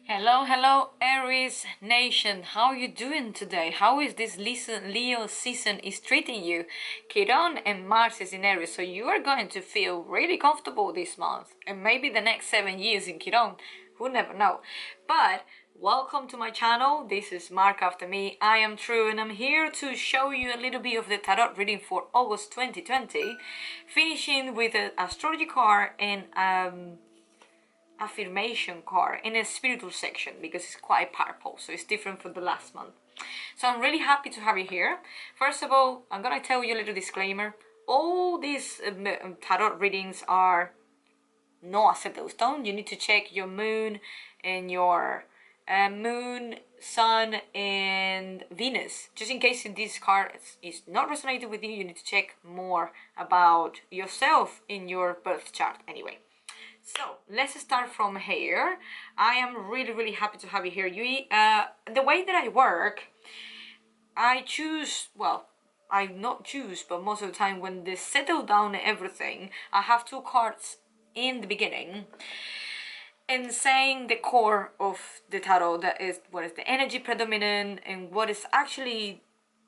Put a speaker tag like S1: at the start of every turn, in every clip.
S1: Hello, Aries Nation. How are you doing today? How is this Leo season is treating you? Chiron and Mars is in Aries, so you are going to feel really comfortable this month, and maybe the next 7 years in Chiron. Who never know? But welcome to my channel. This is Mark after me. I am True, and I'm here to show you a little bit of the tarot reading for August 2020, finishing with an astrology card and affirmation card in a spiritual section because it's quite powerful, so it's different from the last month. So I'm really happy to have you here. First of all, I'm gonna tell you a little disclaimer. All these tarot readings are no settled stone. You need to check your moon and your moon, sun, and Venus. Just in case this card is not resonating with you, you need to check more about yourself in your birth chart anyway. So let's start from here. I am really happy to have you here. The way that I work, I choose, well, I not choose, but most of the time when they settle down everything, I have two cards in the beginning and saying the core of the tarot, that is what is the energy predominant and what is actually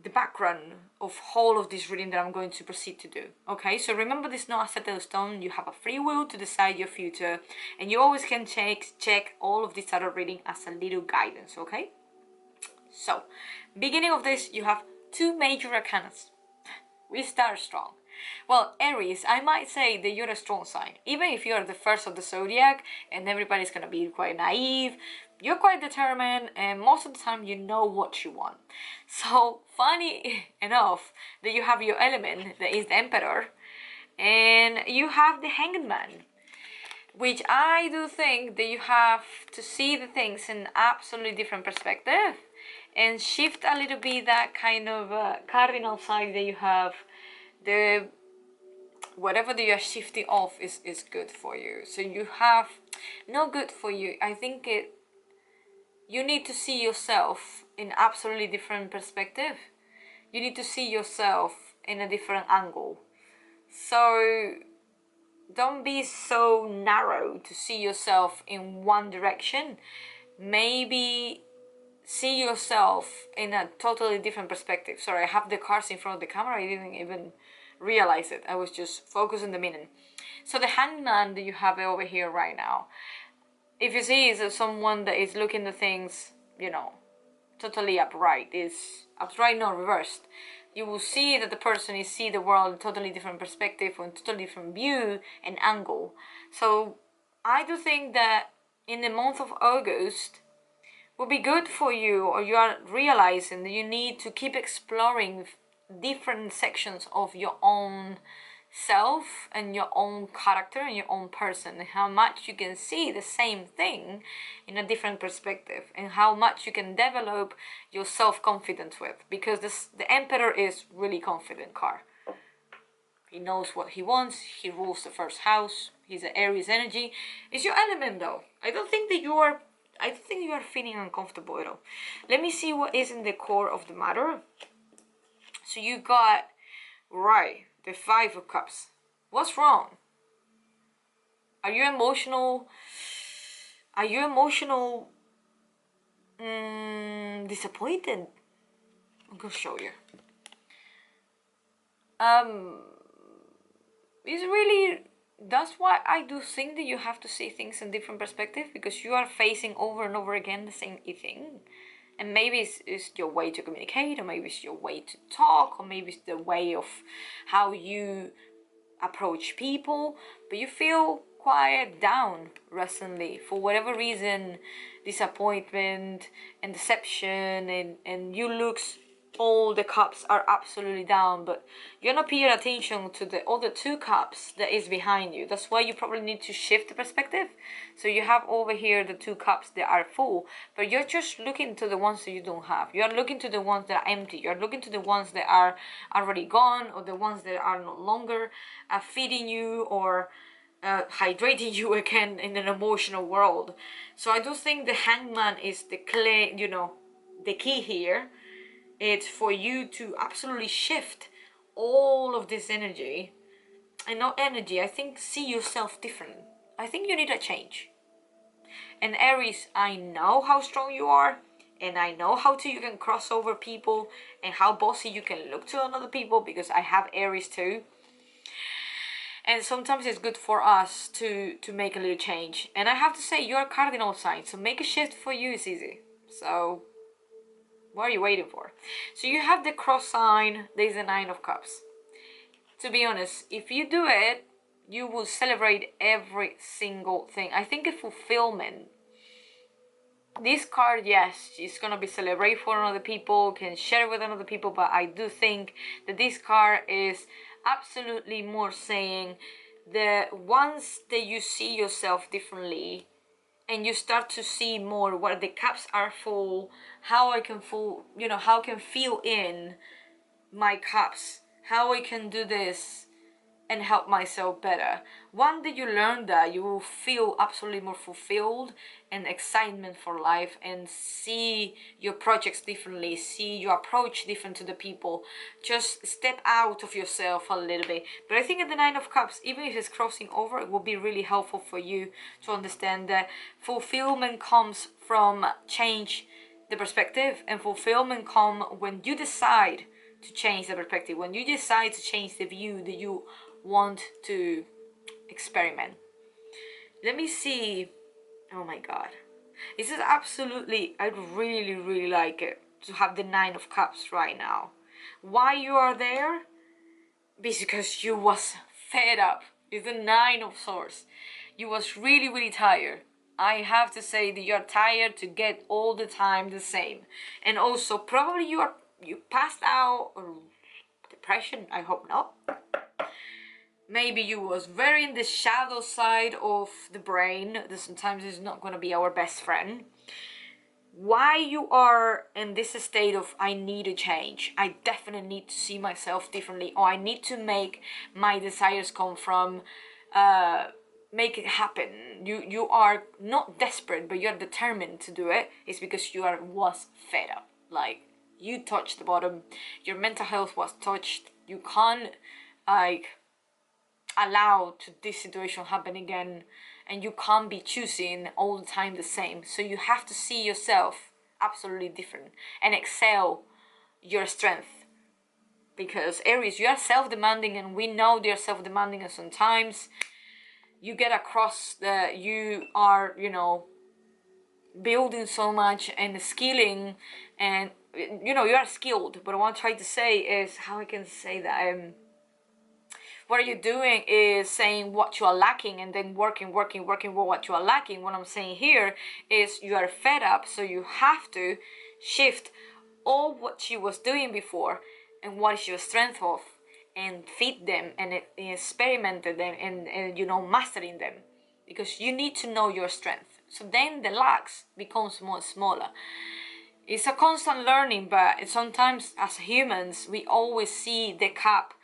S1: the background of whole of this reading that I'm going to proceed to do. Okay, so remember, this is not a settled stone. You have a free will to decide your future, and you always can check all of this tarot reading as a little guidance. Okay, so beginning of this, you have two major arcanas. We start strong. Well, Aries, I might say that you're a strong sign. Even if you're the first of the zodiac and everybody's gonna be quite naive, you're quite determined, and most of the time you know what you want. So funny enough that you have your element, that is the Emperor, and you have the Hanged Man, which I do think that you have to see the things in absolutely different perspective and shift a little bit that kind of cardinal side that you have. The whatever that you are shifting off is good for you. So you have no good for you. I think you need to see yourself in absolutely different perspective. You need to see yourself in a different angle. So don't be so narrow to see yourself in one direction. Maybe see yourself in a totally different perspective. Sorry, I have the cards in front of the camera. I didn't even realize it. I was just focused on the meaning. So the hangman that you have over here right now, if you see, is someone that is looking at things, totally upright. Is upright, not reversed. You will see that the person is see the world in a totally different perspective, or a totally different view and angle. So I do think that in the month of August will be good for you, or you are realizing that you need to keep exploring different sections of your own self and your own character and your own person, and how much you can see the same thing in a different perspective, and how much you can develop your self-confidence with, because the Emperor is really confident card. He knows what he wants. He rules the first house. He's an Aries energy. It's your element though. I don't think you are feeling uncomfortable at all. Let me see what is in the core of the matter. So you got, right, the Five of Cups. What's wrong? Are you emotional? Disappointed? I'm gonna show you. It's really, that's why I do think that you have to see things in different perspective, because you are facing over and over again the same thing. And maybe it's your way to communicate, or maybe it's your way to talk, or maybe it's the way of how you approach people, but you feel quite down recently for whatever reason, disappointment and deception, and you looks, all the cups are absolutely down, but you're not paying attention to the other two cups that is behind you. That's why you probably need to shift the perspective. So you have over here the two cups that are full, but you're just looking to the ones that you don't have. You're looking to the ones that are empty. You're looking to the ones that are already gone, or the ones that are no longer feeding you, or hydrating you again in an emotional world. So I do think the hangman is the the key here. It's for you to absolutely shift all of this energy, and not energy, I think see yourself different. I think you need a change. And Aries, I know how strong you are, and I know how you can cross over people, and how bossy you can look to another people, because I have Aries too. And sometimes it's good for us to make a little change. And I have to say, you're a cardinal sign, so make a shift for you is easy. So what are you waiting for? So you have the cross sign, there's the Nine of Cups. To be honest, if you do it, you will celebrate every single thing. I think a fulfillment. This card, yes, it's gonna be celebrated for other people, can share with other people, but I do think that this card is absolutely more saying that once that you see yourself differently and you start to see more where the cups are full, how I can full, how I can fill in my cups, how I can do this and help myself better. One day you learn that, you will feel absolutely more fulfilled and excitement for life, and see your projects differently, see your approach different to the people. Just step out of yourself a little bit. But I think at the Nine of Cups, even if it's crossing over, it will be really helpful for you to understand that fulfillment comes from change the perspective, and fulfillment comes when you decide to change the perspective, when you decide to change the view that you want to experiment. Let me see. Oh my god, this is absolutely, I'd really like it to have the Nine of Cups right now. Why you are there? Because you was fed up. It's the Nine of Swords. You was really tired. I have to say that you're tired to get all the time the same. And also probably you passed out, or depression, I hope not. Maybe you was very in the shadow side of the brain that sometimes is not going to be our best friend. Why you are in this state of, I need a change, I definitely need to see myself differently, or I need to make my desires come from, make it happen. You are not desperate, but you're determined to do it. It's because you was fed up. Like, you touched the bottom, your mental health was touched. You can't allow to this situation happen again, and you can't be choosing all the time the same. So you have to see yourself absolutely different and excel your strength. Because Aries, you are self-demanding, and we know they're self-demanding, and sometimes you get across that you are, building so much and skilling, and you are skilled. But what I'm trying to say is, how I can say that, what you're doing is saying what you are lacking, and then working with what you are lacking. What I'm saying here is you are fed up, so you have to shift all what you was doing before and what is your strength of, and feed them and experiment them, and mastering them, because you need to know your strength. So then the lacks becomes more smaller. It's a constant learning, but sometimes as humans we always see the cup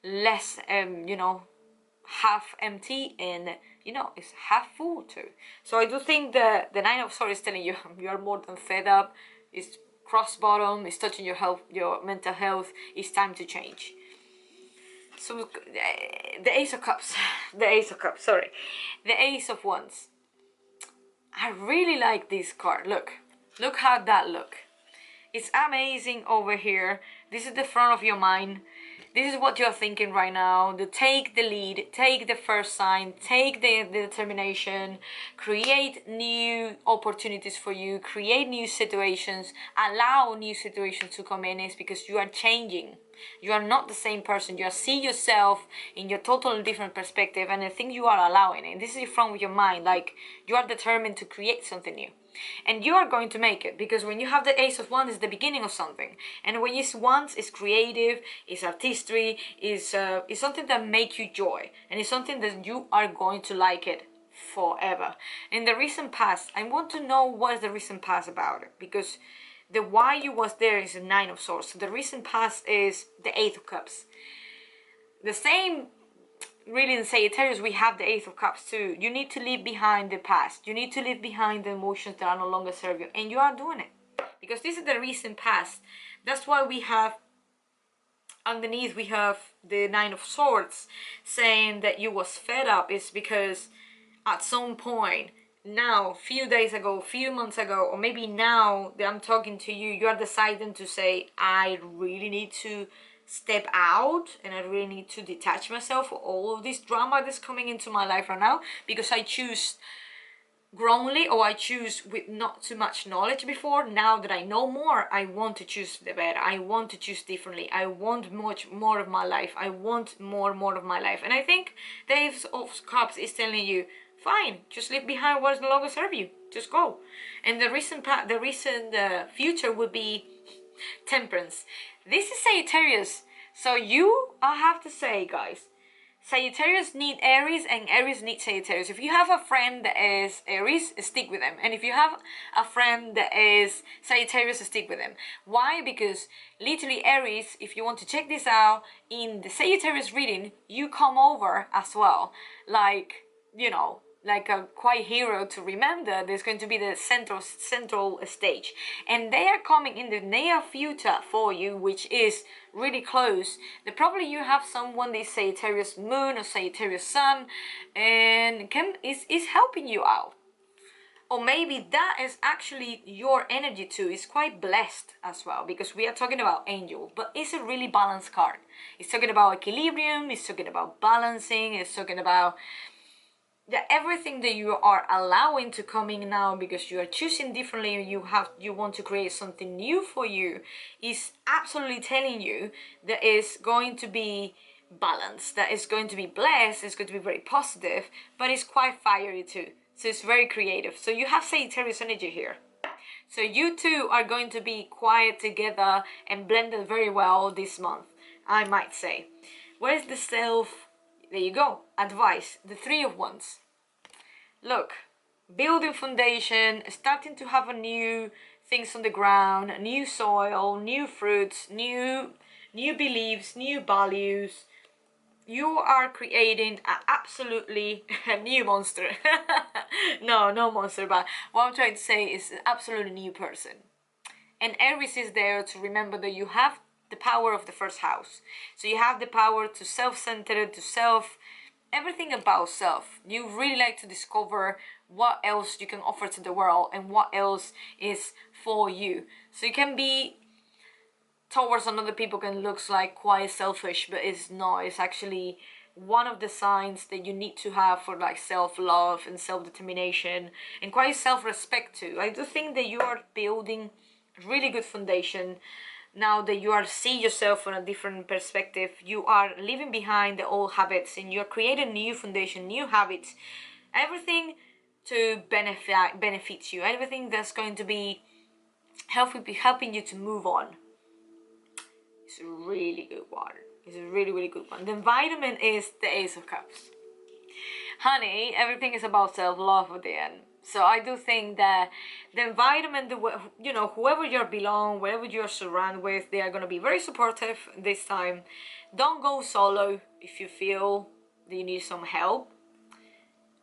S1: less, half empty, and it's half full too. So I do think the Nine of Swords is telling you you are more than fed up. It's cross bottom, it's touching your health, your mental health. It's time to change. So the Ace of Cups, the Ace of Wands. I really like this card. Look how that look. It's amazing over here. This is the front of your mind. This is what you're thinking right now. To take the lead, take the first sign, take the determination, create new opportunities for you, create new situations, allow new situations to come in. Is because you are changing. You are not the same person. You are see yourself in your totally different perspective, and I think you are allowing it. This is from your mind, like you are determined to create something new. And you are going to make it, because when you have the Ace of Wands, it's the beginning of something. And when it's Wands, it's creative, it's artistry, it's something that makes you joy. And it's something that you are going to like it forever. In the recent past, I want to know what is the recent past about it, because the why you was there is a Nine of Swords. So the recent past is the Eight of Cups. The same, really, in Sagittarius we have the Ace of Cups too. You need to leave behind the past. You need to leave behind the emotions that are no longer serve you, and you are doing it, because this is the recent past. That's why we have underneath, we have the Nine of Swords saying that you was fed up. Is because at some point now, few days ago, few months ago, or maybe now that I'm talking to you, you are deciding to say, I really need to step out and I really need to detach myself from all of this drama that's coming into my life right now, because I choose wrongly, or I choose with not too much knowledge before. Now that I know more, I want to choose the better. I want to choose differently. I want much more of my life. I want more of my life. And I think the Ace of Cups is telling you, fine, just leave behind what no longer serve you. Just go. And the recent future would be Temperance. This is Sagittarius. So I have to say, guys, Sagittarius need Aries and Aries need Sagittarius. If you have a friend that is Aries, stick with them. And if you have a friend that is Sagittarius, stick with them. Why? Because literally Aries, if you want to check this out, in the Sagittarius reading, you come over as well. Like, you know, like a quiet hero to remember. There's going to be the central stage, and they are coming in the near future for you, which is really close. Probably you have someone that is Sagittarius moon or Sagittarius sun, and is helping you out. Or maybe that is actually your energy too. It's quite blessed as well, because we are talking about angel, but it's a really balanced card. It's talking about equilibrium, it's talking about balancing, it's talking about everything that you are allowing to come in now, because you are choosing differently, you want to create something new for you, is absolutely telling you that is going to be balanced, that is going to be blessed, it's going to be very positive, but it's quite fiery too. So it's very creative. So you have Sagittarius energy here. So you two are going to be quiet together and blended very well this month, I might say. Where's the self? There you go. Advice. The Three of Wands. Look, building foundation, starting to have a new things on the ground, new soil, new fruits, new beliefs, new values. You are creating an absolutely new monster. No monster, but what I'm trying to say is an absolutely new person. And Aries is there to remember that you have the power of the first house. So you have the power to self-centered, to everything about self. You really like to discover what else you can offer to the world and what else is for you. So you can be towards another people can looks like quite selfish, but it's not. It's actually one of the signs that you need to have for like self-love and self-determination and quite self-respect too. I do think that you are building a really good foundation now that you are seeing yourself from a different perspective. You are leaving behind the old habits and you're creating new foundation, new habits, everything to benefit you, everything that's going to be helping you to move on. It's a really good one. It's a really good one. The environment is the Ace of Cups. Honey, everything is about self-love at the end. So I do think that the environment, whoever you belong, wherever you're surrounded with, they are going to be very supportive this time. Don't go solo if you feel that you need some help.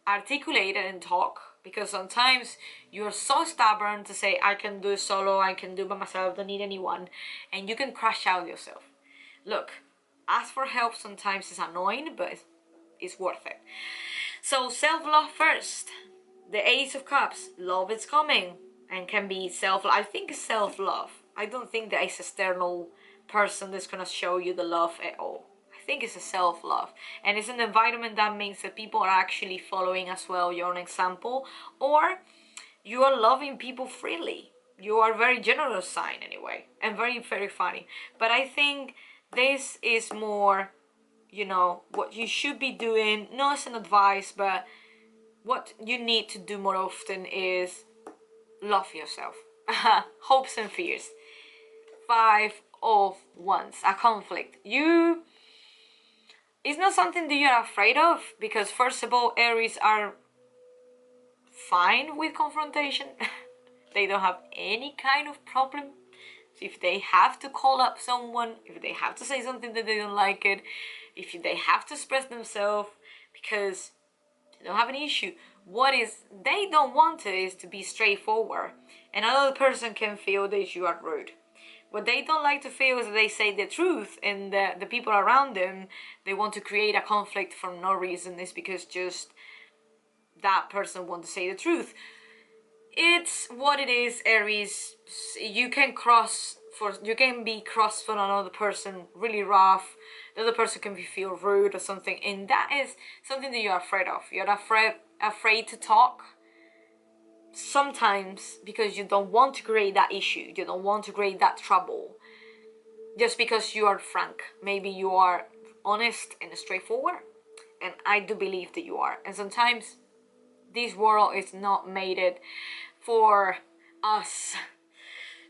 S1: Articulate it and talk, because sometimes you're so stubborn to say, I can do it solo, I can do it by myself, don't need anyone, and you can crash out yourself. Look, ask for help sometimes is annoying, but it's worth it. So self-love first. The Ace of Cups, love is coming, and can be I think it's self-love. I don't think there is an external person that's gonna show you the love at all. I think it's a self-love, and it's an environment that means that people are actually following as well your own example, or you are loving people freely. You are a very generous sign anyway, and very funny. But I think this is more, what you should be doing, not as an advice, but what you need to do more often is love yourself. Hopes and fears. Five of Wands, a conflict. It's not something that you're afraid of, because first of all, Aries are fine with confrontation. They don't have any kind of problem. So if they have to call up someone, if they have to say something that they don't like it, if they have to express themselves, because they don't have any issue. What they don't want is to be straightforward. And another person can feel that you are rude. What they don't like to feel is that they say the truth, and the people around them, they want to create a conflict for no reason. It's because just that person want to say the truth. It's what it is, Aries. You can be cross for another person, really rough. The other person can feel rude or something, and that is something that you're afraid of. You're afraid to talk. Sometimes because you don't want to create that issue, you don't want to create that trouble. Just because you are frank, maybe you are honest and straightforward, and I do believe that you are. And sometimes this world is not made it for us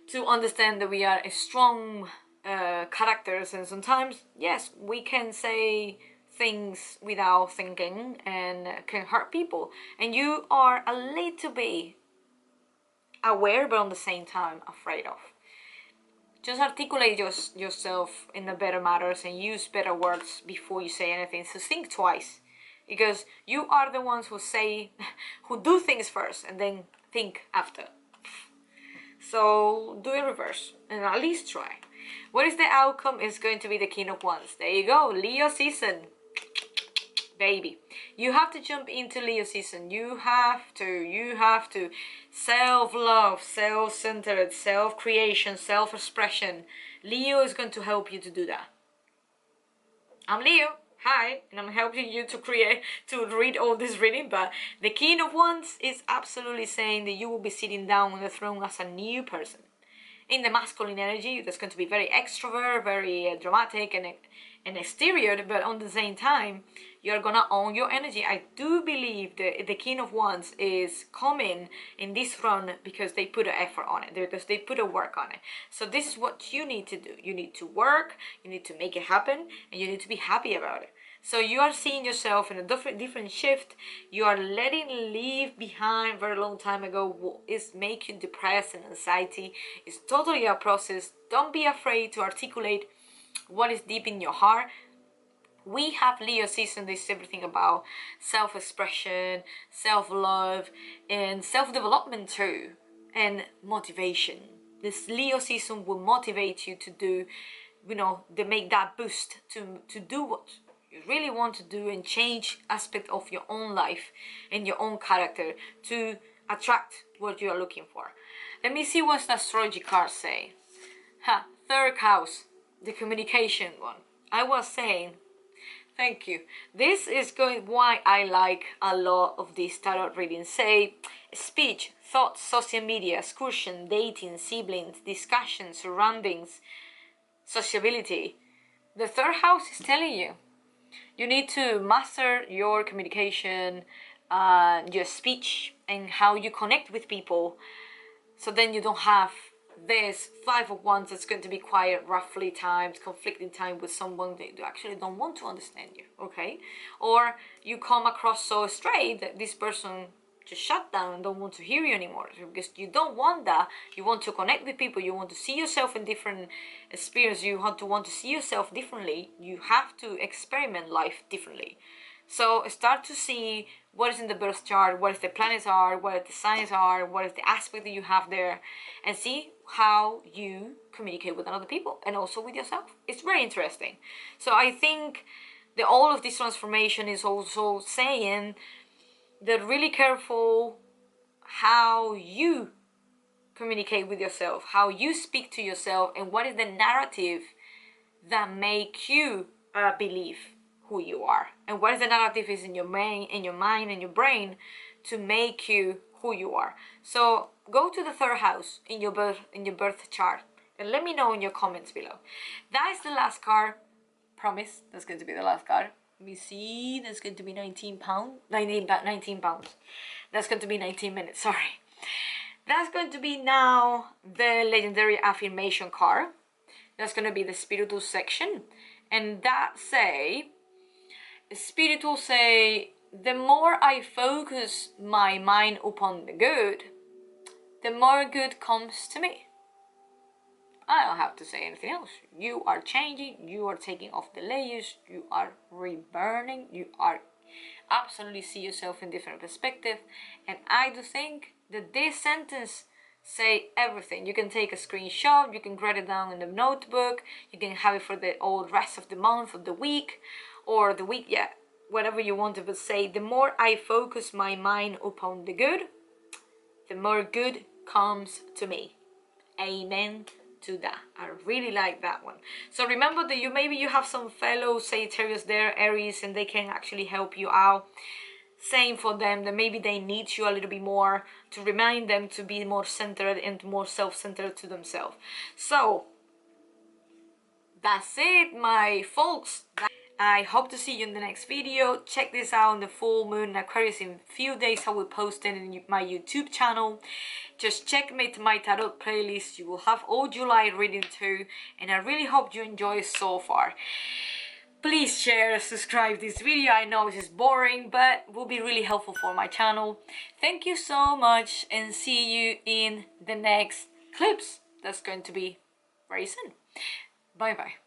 S1: to understand that we are strong characters, and sometimes, yes, we can say things without thinking and can hurt people, and you are a little bit aware but on the same time afraid of. Just articulate yourself in the better matters and use better words before you say anything. So think twice, because you are the ones who do things first and then think after. So do it reverse and at least try. What is the outcome? Is going to be the King of Wands. There you go, Leo season. Baby, you have to jump into Leo season. You have to. Self-love, self-centered, self-creation, self-expression. Leo is going to help you to do that. I'm Leo, hi, and I'm helping you to read all this reading, but the King of Wands is absolutely saying that you will be sitting down on the throne as a new person. In the masculine energy, that's going to be very extrovert, very dramatic and exterior, but on the same time, you're gonna own your energy. I do believe that the King of Wands is coming in this run because they put an effort on it, because they put a work on it. So this is what you need to do. You need to work, you need to make it happen, and you need to be happy about it. So you are seeing yourself in a different shift. You are letting leave behind very long time ago what is making you depressed and anxiety. It's totally a process. Don't be afraid to articulate what is deep in your heart. We have Leo season. This is everything about self-expression, self-love, and self-development too, and motivation. This Leo season will motivate you to do, to make that boost to do what you really want to do and change aspect of your own life and your own character to attract what you are looking for. Let me see what the astrology cards say. Third house, the communication one. I was saying, thank you. This is why I like a lot of these tarot readings. Say, speech, thoughts, social media, excursion, dating, siblings, discussion, surroundings, sociability. The third house is telling you, you need to master your communication, your speech, and how you connect with people. So then you don't have this Five of Wands that's going to be quite roughly times, conflicting time with someone that actually don't want to understand you, okay? Or you come across so straight that this person just shut down and don't want to hear you anymore, because you don't want that. You want to connect with people, you want to see yourself in different experiences, you want to see yourself differently. You have to experiment life differently. So start to see what is in the birth chart, what is the planets are, what the signs are, what is the aspect that you have there, and see how you communicate with other people and also with yourself. It's very interesting. So I think that all of this transformation is also saying that really careful how you communicate with yourself, how you speak to yourself, and what is the narrative that make you believe who you are, and what is the narrative is in your mind and your brain to make you who you are. So go to the third house in your birth chart and let me know in your comments below. That is the last card. Promise that's going to be the last card. Let me see. That's going to be 19 pounds. That's going to be 19 minutes. Sorry. That's going to be now the legendary affirmation card. That's going to be the spiritual section, and that say, spiritual say, the more I focus my mind upon the good, the more good comes to me. I don't have to say anything else. You are changing, you are taking off the layers, you are reburning, you are absolutely see yourself in different perspective. And I do think that this sentence say everything. You can take a screenshot, you can write it down in the notebook, you can have it for the rest of the month, of the week, or the week, whatever you want to say, the more I focus my mind upon the good, the more good comes to me. Amen to that. I really like that one. So remember that maybe you have some fellow Sagittarius there, Aries, and they can actually help you out. Same for them, that maybe they need you a little bit more to remind them to be more centered and more self-centered to themselves. So that's it, my folks. I hope to see you in the next video. Check this out on the full moon Aquarius in a few days. I will post it in my YouTube channel. Just check my tarot playlist. You will have all July reading too, and I really hope you enjoy it so far. Please share, subscribe this video. I know it's boring, but will be really helpful for my channel. Thank you so much, and see you in the next clips. That's going to be very soon. Bye bye.